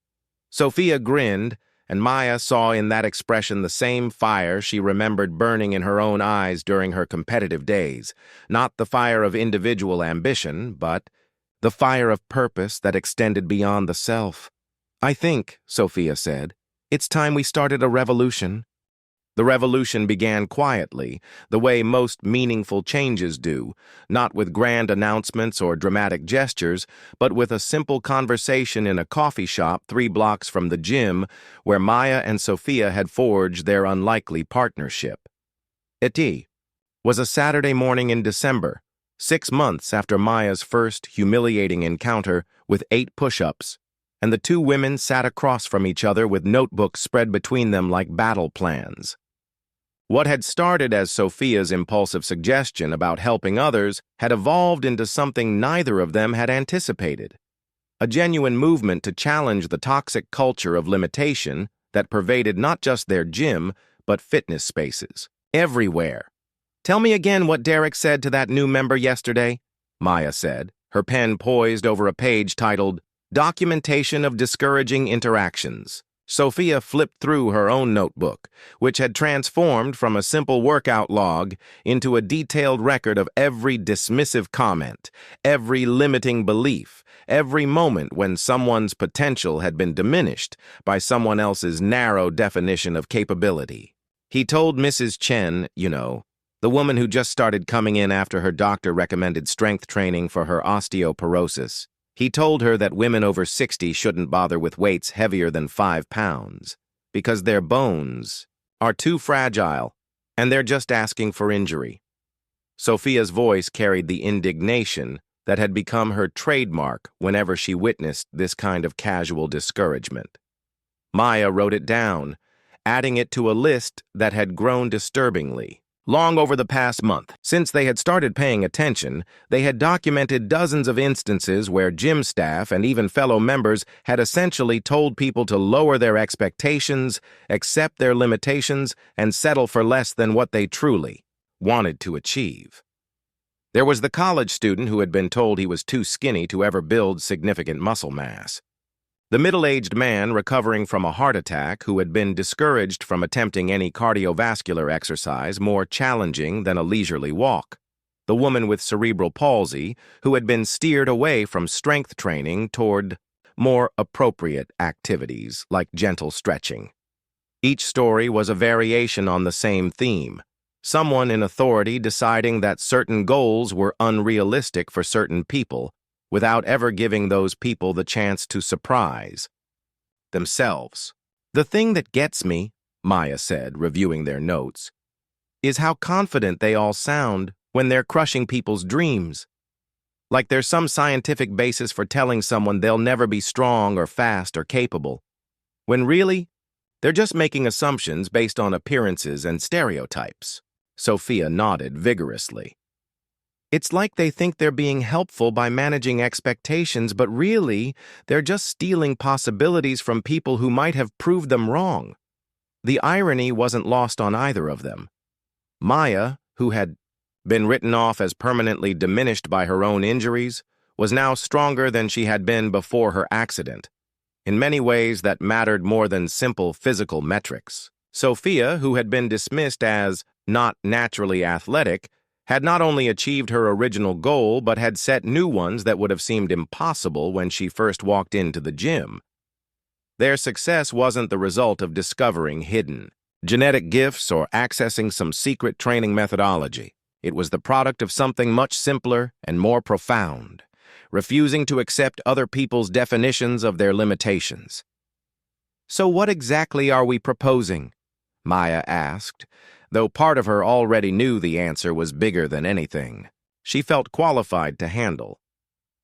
Sophia grinned, and Maya saw in that expression the same fire she remembered burning in her own eyes during her competitive days. Not the fire of individual ambition, but the fire of purpose that extended beyond the self. "I think," Sophia said, "it's time we started a revolution." The revolution began quietly, the way most meaningful changes do, not with grand announcements or dramatic gestures, but with a simple conversation in a coffee shop 3 blocks from the gym where Maya and Sophia had forged their unlikely partnership. It was a Saturday morning in December, 6 months after Maya's first humiliating encounter with 8 push-ups, and the 2 women sat across from each other with notebooks spread between them like battle plans. What had started as Sophia's impulsive suggestion about helping others had evolved into something neither of them had anticipated. A genuine movement to challenge the toxic culture of limitation that pervaded not just their gym, but fitness spaces, everywhere. "Tell me again what Derek said to that new member yesterday," Maya said, her pen poised over a page titled "Documentation of Discouraging Interactions." Sophia flipped through her own notebook, which had transformed from a simple workout log into a detailed record of every dismissive comment, every limiting belief, every moment when someone's potential had been diminished by someone else's narrow definition of capability. He told Mrs. Chen, the woman who just started coming in after her doctor recommended strength training for her osteoporosis. He told her that women over 60 shouldn't bother with weights heavier than 5 pounds because their bones are too fragile and they're just asking for injury. Sophia's voice carried the indignation that had become her trademark whenever she witnessed this kind of casual discouragement. Maya wrote it down, adding it to a list that had grown disturbingly. long over the past month. Since they had started paying attention, they had documented dozens of instances where gym staff and even fellow members had essentially told people to lower their expectations, accept their limitations, and settle for less than what they truly wanted to achieve. There was the college student who had been told he was too skinny to ever build significant muscle mass. The middle-aged man recovering from a heart attack who had been discouraged from attempting any cardiovascular exercise more challenging than a leisurely walk. The woman with cerebral palsy who had been steered away from strength training toward more appropriate activities like gentle stretching. Each story was a variation on the same theme. Someone in authority deciding that certain goals were unrealistic for certain people, without ever giving those people the chance to surprise themselves. "The thing that gets me," Maya said, reviewing their notes, "is how confident they all sound when they're crushing people's dreams. Like there's some scientific basis for telling someone they'll never be strong or fast or capable, when really, they're just making assumptions based on appearances and stereotypes." Sophia nodded vigorously. "It's like they think they're being helpful by managing expectations, but really, they're just stealing possibilities from people who might have proved them wrong." The irony wasn't lost on either of them. Maya, who had been written off as permanently diminished by her own injuries, was now stronger than she had been before her accident, in many ways that mattered more than simple physical metrics. Sophia, who had been dismissed as not naturally athletic, had not only achieved her original goal, but had set new ones that would have seemed impossible when she first walked into the gym. Their success wasn't the result of discovering hidden genetic gifts or accessing some secret training methodology. It was the product of something much simpler and more profound, refusing to accept other people's definitions of their limitations. "So what exactly are we proposing?" Maya asked, though part of her already knew the answer was bigger than anything she felt qualified to handle.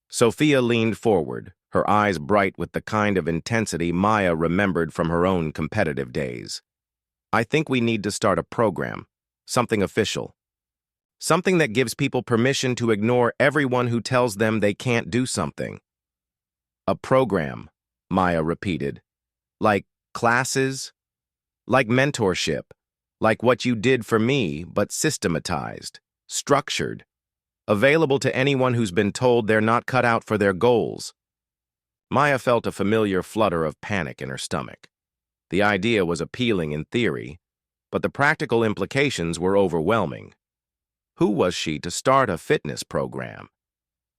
Sophia leaned forward, her eyes bright with the kind of intensity Maya remembered from her own competitive days. "I think we need to start a program, something official. Something that gives people permission to ignore everyone who tells them they can't do something." "A program," Maya repeated. "Like classes? Like mentorship? Like what you did for me, but systematized, structured, available to anyone who's been told they're not cut out for their goals?" Maya felt a familiar flutter of panic in her stomach. The idea was appealing in theory, but the practical implications were overwhelming. Who was she to start a fitness program?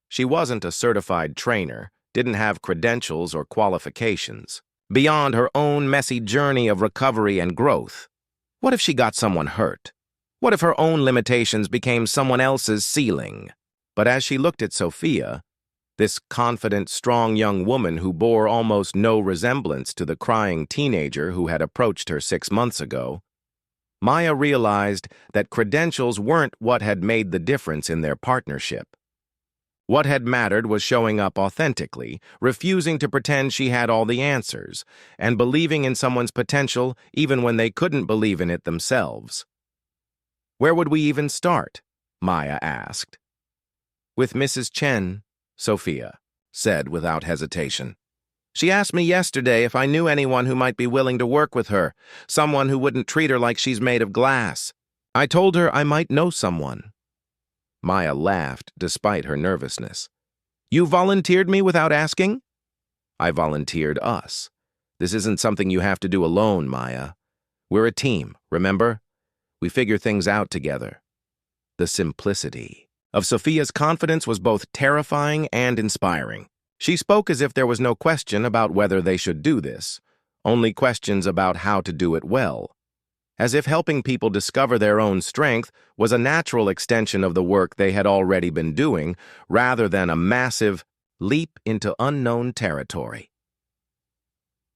She wasn't a certified trainer, didn't have credentials or qualifications. Beyond her own messy journey of recovery and growth, what if she got someone hurt? What if her own limitations became someone else's ceiling? But as she looked at Sophia, this confident, strong young woman who bore almost no resemblance to the crying teenager who had approached her 6 months ago, Maya realized that credentials weren't what had made the difference in their partnership. What had mattered was showing up authentically, refusing to pretend she had all the answers, and believing in someone's potential even when they couldn't believe in it themselves. "Where would we even start?" Maya asked. "With Mrs. Chen," Sophia said without hesitation. "She asked me yesterday if I knew anyone who might be willing to work with her, someone who wouldn't treat her like she's made of glass. I told her I might know someone." Maya laughed despite her nervousness. "You volunteered me without asking?" "I volunteered us. This isn't something you have to do alone, Maya. We're a team, remember? We figure things out together." The simplicity of Sophia's confidence was both terrifying and inspiring. She spoke as if there was no question about whether they should do this, only questions about how to do it well. As if helping people discover their own strength was a natural extension of the work they had already been doing, rather than a massive leap into unknown territory.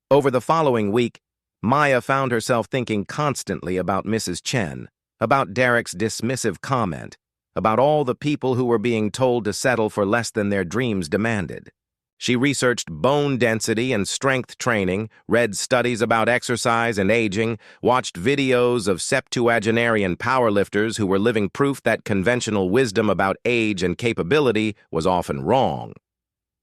Over the following week, Maya found herself thinking constantly about Mrs. Chen, about Derek's dismissive comment, about all the people who were being told to settle for less than their dreams demanded. She researched bone density and strength training, read studies about exercise and aging, watched videos of septuagenarian powerlifters who were living proof that conventional wisdom about age and capability was often wrong.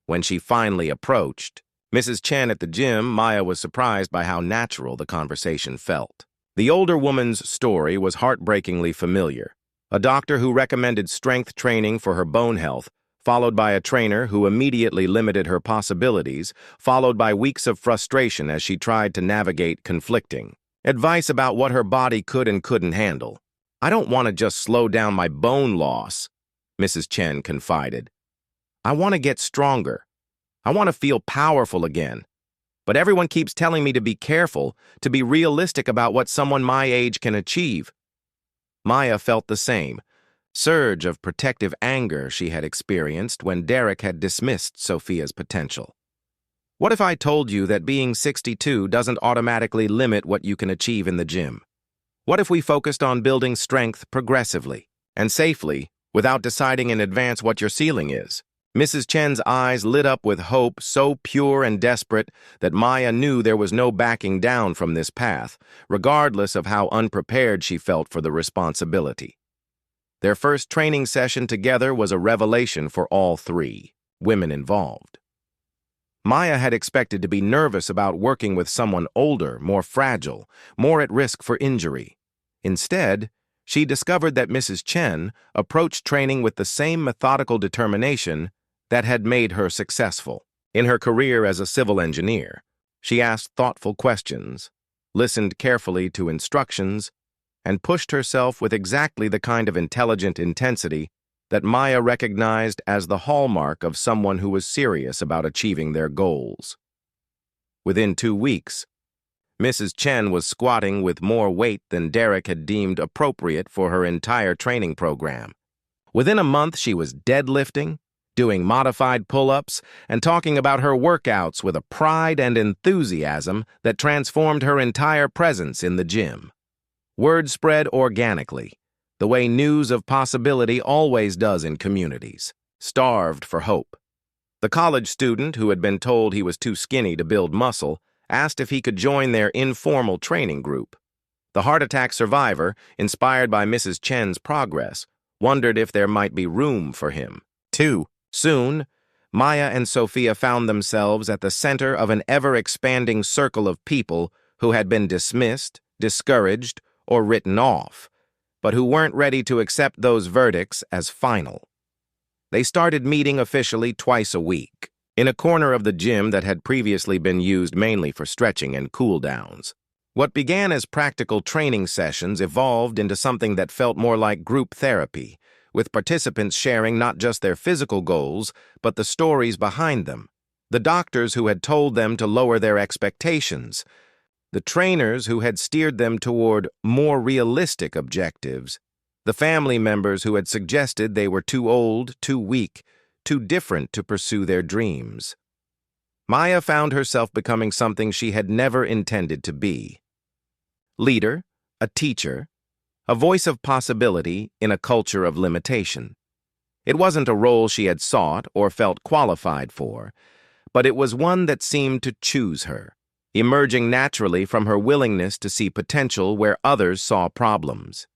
When she finally approached Mrs. Chen at the gym, Maya was surprised by how natural the conversation felt. The older woman's story was heartbreakingly familiar. A doctor who recommended strength training for her bone health, followed by a trainer who immediately limited her possibilities, followed by weeks of frustration as she tried to navigate conflicting advice about what her body could and couldn't handle. "I don't want to just slow down my bone loss," Mrs. Chen confided. "I want to get stronger. I want to feel powerful again. But everyone keeps telling me to be careful, to be realistic about what someone my age can achieve." Maya felt the same surge of protective anger she had experienced when Derek had dismissed Sophia's potential. "What if I told you that being 62 doesn't automatically limit what you can achieve in the gym? What if we focused on building strength progressively and safely without deciding in advance what your ceiling is?" Mrs. Chen's eyes lit up with hope so pure and desperate that Maya knew there was no backing down from this path, regardless of how unprepared she felt for the responsibility. Their first training session together was a revelation for all three women involved. Maya had expected to be nervous about working with someone older, more fragile, more at risk for injury. Instead, she discovered that Mrs. Chen approached training with the same methodical determination that had made her successful. In her career as a civil engineer, she asked thoughtful questions, listened carefully to instructions, and pushed herself with exactly the kind of intelligent intensity that Maya recognized as the hallmark of someone who was serious about achieving their goals. Within 2 weeks, Mrs. Chen was squatting with more weight than Derek had deemed appropriate for her entire training program. Within a month, she was deadlifting, doing modified pull-ups, and talking about her workouts with a pride and enthusiasm that transformed her entire presence in the gym. Word spread organically, the way news of possibility always does in communities, starved for hope. The college student, who had been told he was too skinny to build muscle, asked if he could join their informal training group. The heart attack survivor, inspired by Mrs. Chen's progress, wondered if there might be room for him, too. Soon, Maya and Sophia found themselves at the center of an ever-expanding circle of people who had been dismissed, discouraged, or written off, but who weren't ready to accept those verdicts as final. They started meeting officially twice a week, in a corner of the gym that had previously been used mainly for stretching and cool-downs. What began as practical training sessions evolved into something that felt more like group therapy, with participants sharing not just their physical goals, but the stories behind them, the doctors who had told them to lower their expectations, the trainers who had steered them toward more realistic objectives, the family members who had suggested they were too old, too weak, too different to pursue their dreams. Maya found herself becoming something she had never intended to be. Leader, a teacher, a voice of possibility in a culture of limitation. It wasn't a role she had sought or felt qualified for, but it was one that seemed to choose her, emerging naturally from her willingness to see potential where others saw problems.